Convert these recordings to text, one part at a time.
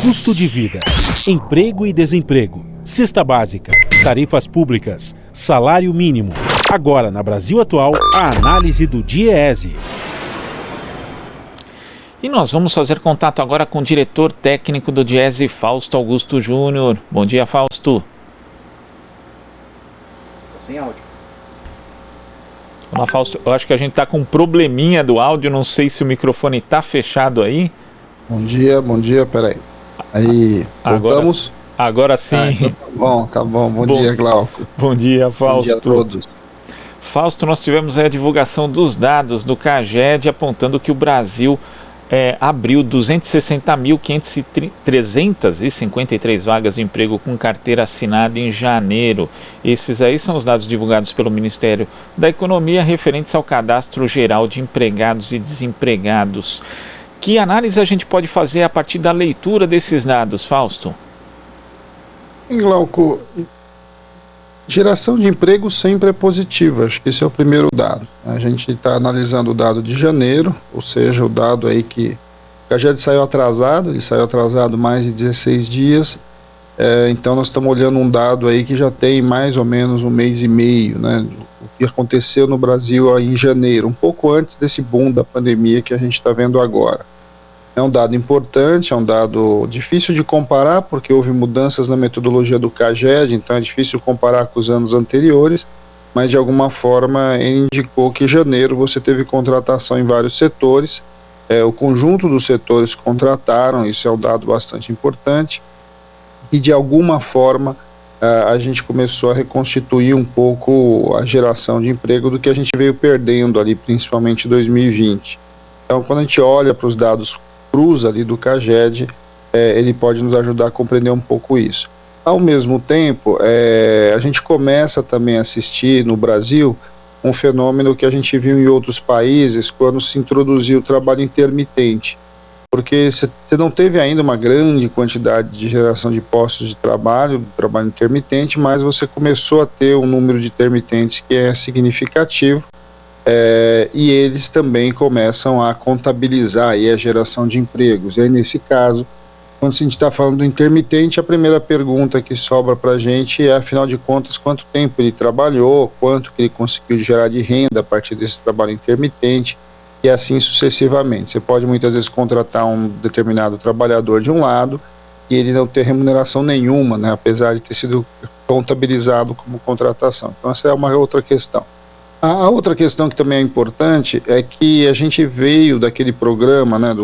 Custo de vida, emprego e desemprego, cesta básica, tarifas públicas, salário mínimo. Agora, na Brasil Atual, a análise do DIEESE. E nós vamos fazer contato agora com o diretor técnico do DIEESE, Fausto Augusto Júnior. Bom dia, Fausto. Sem áudio. Olá, Fausto. Eu acho que a gente está com um probleminha do áudio. Não sei se o microfone está fechado aí. Bom dia. Peraí. Aí, voltamos? Agora sim. Então tá bom. Bom dia, Glauco. Bom dia, Fausto. Bom dia a todos. Fausto, nós tivemos a divulgação dos dados do CAGED apontando que o Brasil abriu 260.353 vagas de emprego com carteira assinada em janeiro. Esses aí são os dados divulgados pelo Ministério da Economia referentes ao Cadastro Geral de Empregados e Desempregados. Que análise a gente pode fazer a partir da leitura desses dados, Fausto? Glauco, geração de emprego sempre é positiva, acho que esse é o primeiro dado. A gente está analisando o dado de janeiro, ou seja, o dado aí que o CAGED saiu atrasado, ele saiu atrasado mais de 16 dias, então nós estamos olhando um dado aí que já tem mais ou menos um mês e meio, né, o que aconteceu no Brasil aí em janeiro, um pouco antes desse boom da pandemia que a gente está vendo agora. É um dado importante, é um dado difícil de comparar, porque houve mudanças na metodologia do CAGED, então é difícil comparar com os anos anteriores, mas de alguma forma ele indicou que em janeiro você teve contratação em vários setores, o conjunto dos setores contrataram, isso é um dado bastante importante, e de alguma forma a gente começou a reconstituir um pouco a geração de emprego do que a gente veio perdendo ali, principalmente em 2020. Então, quando a gente olha para os dados cruz ali do CAGED, ele pode nos ajudar a compreender um pouco isso. Ao mesmo tempo, a gente começa também a assistir no Brasil um fenômeno que a gente viu em outros países quando se introduziu o trabalho intermitente, porque você não teve ainda uma grande quantidade de geração de postos de trabalho intermitente, mas você começou a ter um número de intermitentes que é significativo, e eles também começam a contabilizar aí a geração de empregos. E aí, nesse caso, quando a gente está falando do intermitente, a primeira pergunta que sobra para a gente é, afinal de contas, quanto tempo ele trabalhou, quanto que ele conseguiu gerar de renda a partir desse trabalho intermitente, e assim sucessivamente. Você pode muitas vezes contratar um determinado trabalhador de um lado e ele não ter remuneração nenhuma, né, apesar de ter sido contabilizado como contratação. Então essa é uma outra questão. A outra questão que também é importante é que a gente veio daquele programa, né,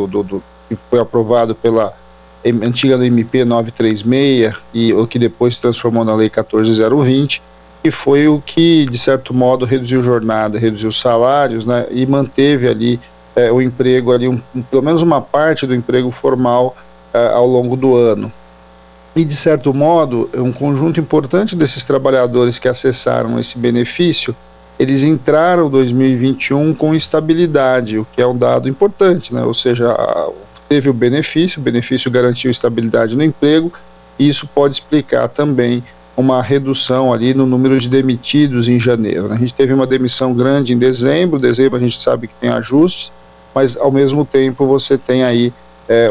que foi aprovado pela antiga MP 936 e o que depois se transformou na Lei 14.020, que foi o que, de certo modo, reduziu jornada, reduziu salários, né, e manteve ali o emprego, ali pelo menos uma parte do emprego formal ao longo do ano. E, de certo modo, um conjunto importante desses trabalhadores que acessaram esse benefício, eles entraram 2021 com estabilidade, o que é um dado importante, né? Ou seja, teve o benefício garantiu estabilidade no emprego, e isso pode explicar também uma redução ali no número de demitidos em janeiro. A gente teve uma demissão grande em dezembro a gente sabe que tem ajustes, mas ao mesmo tempo você tem aí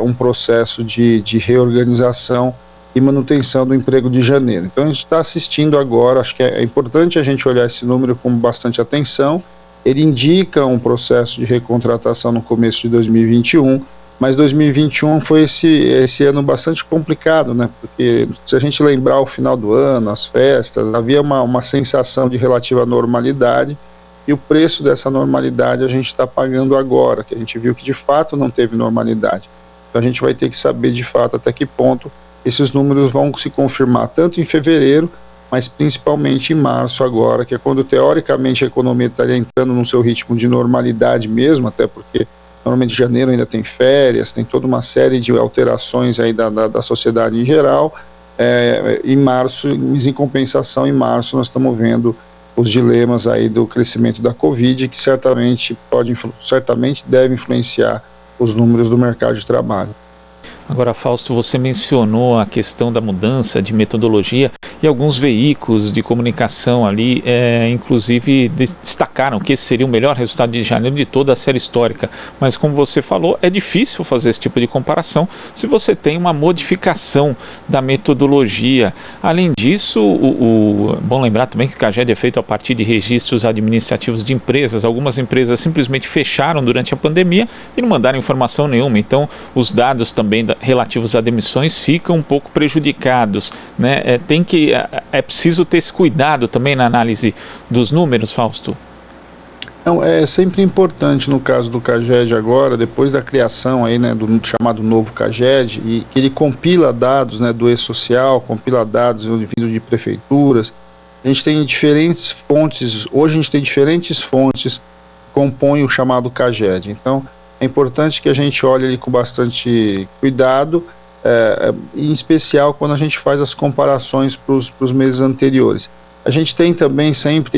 um processo de reorganização e manutenção do emprego de janeiro. Então a gente está assistindo agora, acho que é importante a gente olhar esse número com bastante atenção. Ele indica um processo de recontratação no começo de 2021, mas 2021 foi esse ano bastante complicado, né? Porque se a gente lembrar o final do ano, as festas, havia uma sensação de relativa normalidade, e o preço dessa normalidade a gente está pagando agora, que a gente viu que de fato não teve normalidade. Então a gente vai ter que saber de fato até que ponto esses números vão se confirmar, tanto em fevereiro, mas principalmente em março agora, que é quando teoricamente a economia estaria entrando no seu ritmo de normalidade mesmo, até porque normalmente janeiro ainda tem férias, tem toda uma série de alterações aí da sociedade em geral. Em março, em compensação, em março nós estamos vendo os dilemas aí do crescimento da Covid, que certamente deve influenciar os números do mercado de trabalho. Agora, Fausto, você mencionou a questão da mudança de metodologia e alguns veículos de comunicação ali, inclusive, destacaram que esse seria o melhor resultado de janeiro de toda a série histórica. Mas, como você falou, é difícil fazer esse tipo de comparação se você tem uma modificação da metodologia. Além disso, bom lembrar também que o CAGED é feito a partir de registros administrativos de empresas. Algumas empresas simplesmente fecharam durante a pandemia e não mandaram informação nenhuma. Então, os dados também relativos a demissões ficam um pouco prejudicados, né? É preciso ter esse cuidado também na análise dos números, Fausto? Não, é sempre importante no caso do CAGED agora, depois da criação aí, né, do chamado novo CAGED, e que ele compila dados, né, do E-Social, compila dados vindo de prefeituras. A gente tem diferentes fontes, hoje a gente tem diferentes fontes que compõem o chamado CAGED. Então, é importante que a gente olhe ele com bastante cuidado, em especial quando a gente faz as comparações para os meses anteriores. A gente tem também sempre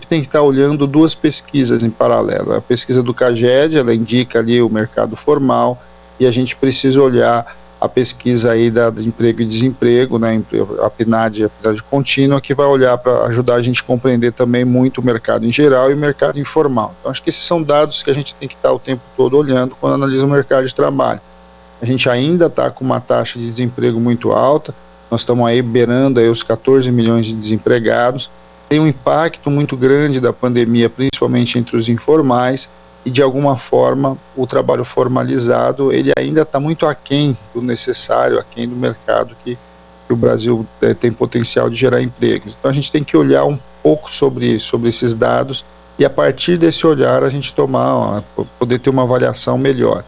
tem que estar olhando duas pesquisas em paralelo. A pesquisa do CAGED, ela indica ali o mercado formal, e a gente precisa olhar a pesquisa aí de emprego e desemprego, né, a PNAD contínua, que vai olhar para ajudar a gente a compreender também muito o mercado em geral e o mercado informal. Então, acho que esses são dados que a gente tem que estar o tempo todo olhando quando analisa o mercado de trabalho. A gente ainda está com uma taxa de desemprego muito alta, nós estamos aí beirando aí os 14 milhões de desempregados, tem um impacto muito grande da pandemia, principalmente entre os informais, e de alguma forma o trabalho formalizado ele ainda está muito aquém do necessário, aquém do mercado que o Brasil tem potencial de gerar empregos. Então a gente tem que olhar um pouco sobre esses dados e a partir desse olhar a gente poder ter uma avaliação melhor.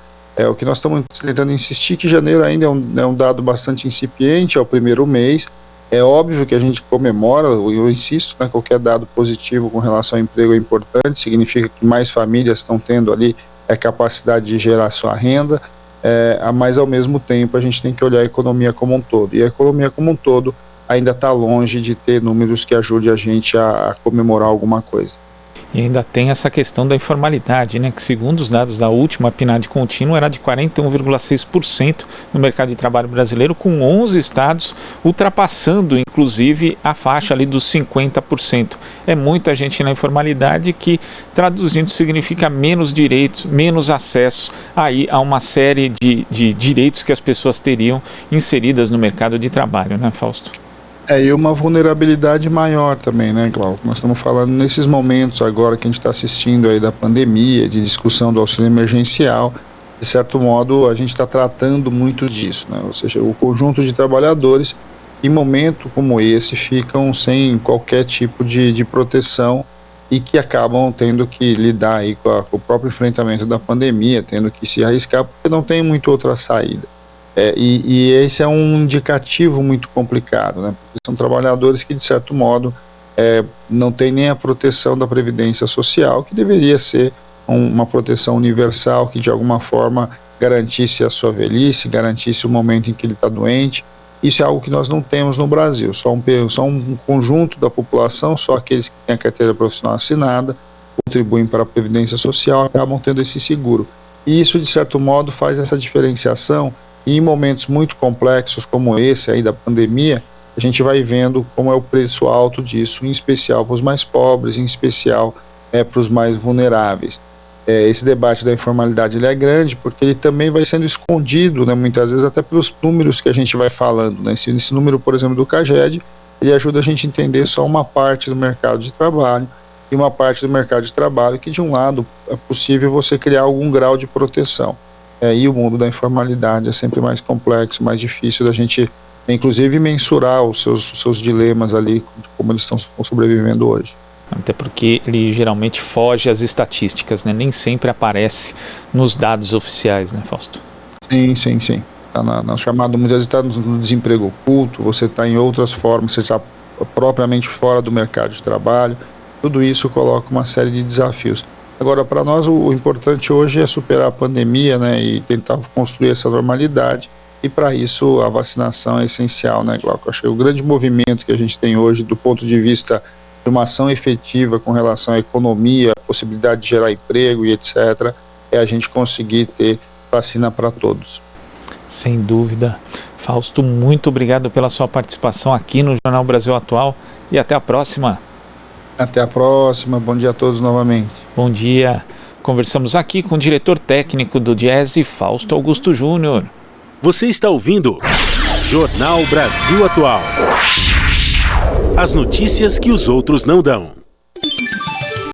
O que nós estamos tentando insistir que janeiro ainda é um dado bastante incipiente, é o primeiro mês. É óbvio que a gente comemora, eu insisto, né, qualquer dado positivo com relação ao emprego é importante, significa que mais famílias estão tendo ali a capacidade de gerar sua renda, mas ao mesmo tempo a gente tem que olhar a economia como um todo, e a economia como um todo ainda está longe de ter números que ajudem a gente a comemorar alguma coisa. E ainda tem essa questão da informalidade, né, que segundo os dados da última PNAD contínua era de 41,6% no mercado de trabalho brasileiro, com 11 estados ultrapassando inclusive a faixa ali dos 50%. É muita gente na informalidade que, traduzindo, significa menos direitos, menos acessos aí a uma série de direitos que as pessoas teriam inseridas no mercado de trabalho, né, Fausto? E uma vulnerabilidade maior também, né, Glauco? Nós estamos falando nesses momentos agora que a gente está assistindo aí da pandemia, de discussão do auxílio emergencial, de certo modo a gente está tratando muito disso, né? Ou seja, o conjunto de trabalhadores em momento como esse ficam sem qualquer tipo de proteção e que acabam tendo que lidar aí com o próprio enfrentamento da pandemia, tendo que se arriscar porque não tem muita outra saída. E esse é um indicativo muito complicado, né? Porque são trabalhadores que, de certo modo, não têm nem a proteção da Previdência Social, que deveria ser uma proteção universal, que de alguma forma garantisse a sua velhice, garantisse o momento em que ele está doente. Isso é algo que nós não temos no Brasil, só um conjunto da população, só aqueles que têm a carteira profissional assinada, contribuem para a Previdência Social, acabam tendo esse seguro. E isso, de certo modo, faz essa diferenciação. E em momentos muito complexos como esse aí da pandemia, a gente vai vendo como é o preço alto disso, em especial para os mais pobres, em especial para os mais vulneráveis. Esse debate da informalidade ele é grande porque ele também vai sendo escondido, né, muitas vezes até pelos números que a gente vai falando, né? Esse número, por exemplo, do CAGED, ele ajuda a gente a entender só uma parte do mercado de trabalho, e uma parte do mercado de trabalho que, de um lado, é possível você criar algum grau de proteção. E o mundo da informalidade é sempre mais complexo, mais difícil da gente, inclusive, mensurar os seus dilemas ali, de como eles estão sobrevivendo hoje. Até porque ele geralmente foge às estatísticas, né? Nem sempre aparece nos dados oficiais, né, Fausto? Sim. Está na chamada, muitas vezes está no desemprego oculto, você está em outras formas, você está propriamente fora do mercado de trabalho. Tudo isso coloca uma série de desafios. Agora, para nós, o importante hoje é superar a pandemia, né, e tentar construir essa normalidade, e para isso a vacinação é essencial, né, Glauco? Acho que o grande movimento que a gente tem hoje, do ponto de vista de uma ação efetiva com relação à economia, a possibilidade de gerar emprego e etc., é a gente conseguir ter vacina para todos. Sem dúvida. Fausto, muito obrigado pela sua participação aqui no Jornal Brasil Atual e até a próxima. Até a próxima, bom dia a todos novamente. Bom dia. Conversamos aqui com o diretor técnico do Diese, Fausto Augusto Júnior. Você está ouvindo Jornal Brasil Atual. As notícias que os outros não dão.